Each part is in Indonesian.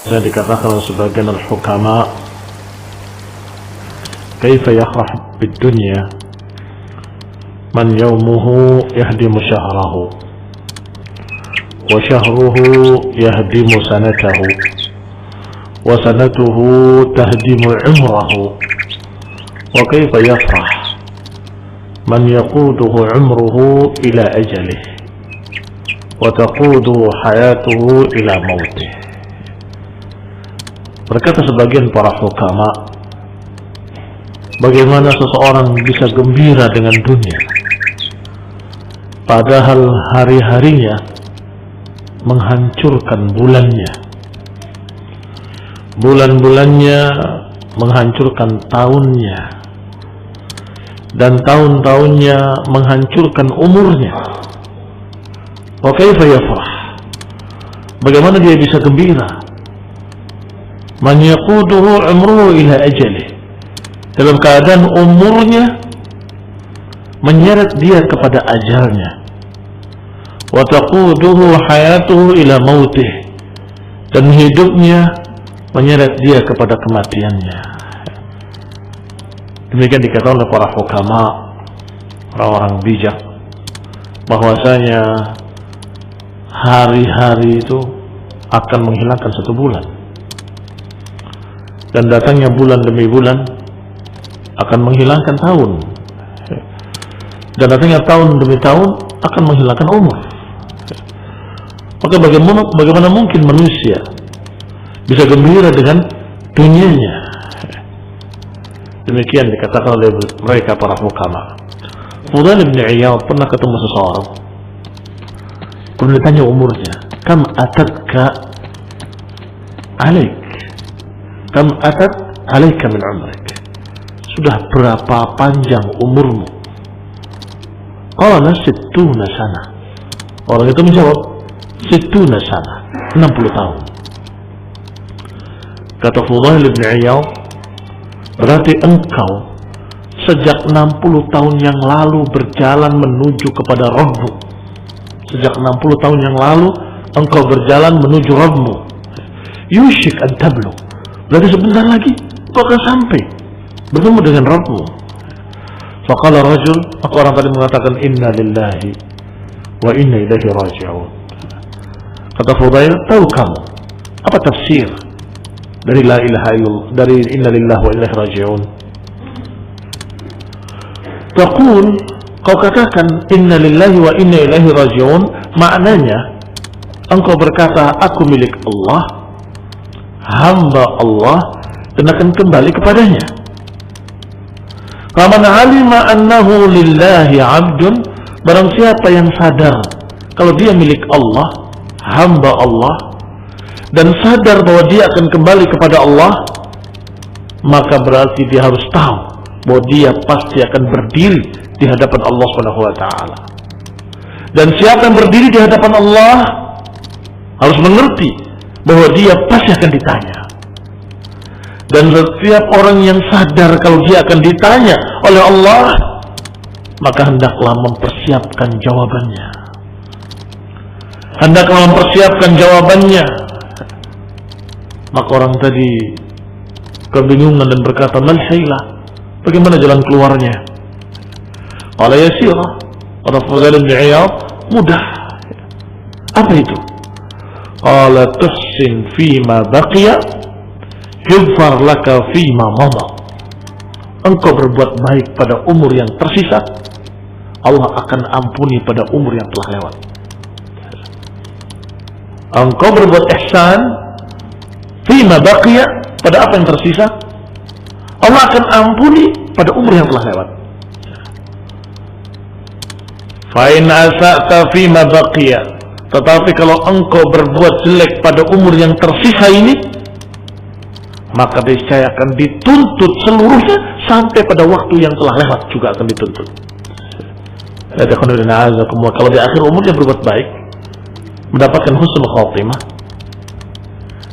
Saya dikatakan oleh sebagian al-hukama, kaifa yafrah bid-dunya man yawmuhu yahdimu syahrahu wa syahruhu yahdimu sanatahu wa sanatuhu tahdimu umrahu, wa kaifa yafrah man yaquduhu umruhu ila ajalih wa taquduhu hayatuhu ila mautih. Berkata sebagian para hukama, bagaimana seseorang bisa gembira dengan dunia padahal hari-harinya menghancurkan bulannya, bulan-bulannya menghancurkan tahunnya, dan tahun-tahunnya menghancurkan umurnya. Wa kaifa yafrah, bagaimana dia bisa gembira man yaquduhu umruhu ila ajalih, dalam keadaan umurnya menyeret dia kepada ajalnya, wa taquduhu hayatuhu ila mautih, dan hidupnya menyeret dia kepada kematiannya. Demikian dikatakan oleh para hukama, orang-orang bijak, bahwasanya hari-hari itu akan menghilangkan satu bulan, dan datangnya bulan demi bulan akan menghilangkan tahun, dan datangnya tahun demi tahun akan menghilangkan umur. Maka bagaimana mungkin manusia bisa gembira dengan dunianya? Demikian dikatakan oleh mereka para hukama. Fudail bin Iyad pernah ketemu seseorang, kemudian ditanya umurnya, kam atatka alaik, kam atat alaika min umrik, sudah berapa panjang umurmu? Qala 60 sana. Orang itu menjawab 60 sana, 60 tahun. Kata Fudail bin Iyad, berarti engkau sejak 60 tahun yang lalu berjalan menuju kepada Rabbmu. Sejak 60 tahun yang lalu engkau berjalan menuju Rabbmu. Yushik an tablugh, berarti sebentar lagi kau akan sampai bertemu dengan Rabbmu. Faqala rajul, maka orang tadi mengatakan inna lillahi wa inna ilaihi raji'un. Kata Fudail, tahu kamu apa tafsir dari la ilaha illallah, dari inna lillahi wa inna ilaihi raji'un? Taqul, kau katakan inna lillahi wa inna ilaihi raji'un, maknanya engkau berkata aku milik Allah, hamba Allah, dan akan kembali kepadanya. Faman alima annahu lillahi abdun, barang siapa yang sadar kalau dia milik Allah, hamba Allah, dan sadar bahwa dia akan kembali kepada Allah, maka berarti dia harus tahu bahwa dia pasti akan berdiri di hadapan Allah Subhanahu wa taala. Dan siapa yang berdiri di hadapan Allah harus mengerti bahwa dia pasti akan ditanya. Dan setiap orang yang sadar kalau dia akan ditanya oleh Allah, maka hendaklah mempersiapkan jawabannya. Hendaklah mempersiapkan jawabannya. Maka orang tadi kebingungan dan berkata, mal hilah, bagaimana jalan keluarnya? Qala yasira, kata Fudail bin Iyad, mudah. Apa itu? Qala tuhsin fima baqiya yughfar laka fima mada. Engkau berbuat baik pada umur yang tersisa, Allah akan ampuni pada umur yang telah lewat. Engkau berbuat ihsan fima baqiya, pada apa yang tersisa, Allah akan ampuni pada umur yang telah lewat. Fa in asa'ta fima baqiya, tetapi kalau engkau berbuat jelek pada umur yang tersisa ini, maka niscaya akan dituntut seluruhnya sampai pada waktu yang telah lewat juga akan dituntut. Kalau di akhir umurnya berbuat baik, mendapatkan husnul khatimah,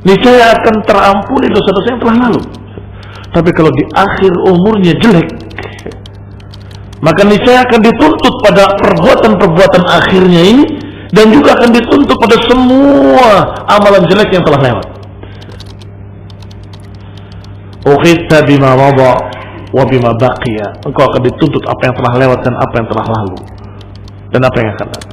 niscaya akan terampuni dosa-dosa yang telah lalu. Tapi kalau di akhir umurnya jelek, maka niscaya akan dituntut pada perbuatan-perbuatan akhirnya ini, dan juga akan dituntut pada semua amalan jelek yang telah lewat. ukhidta bima madha wa bima baqiya. Engkau akan dituntut apa yang telah lewat dan apa yang telah lalu dan apa yang akan datang.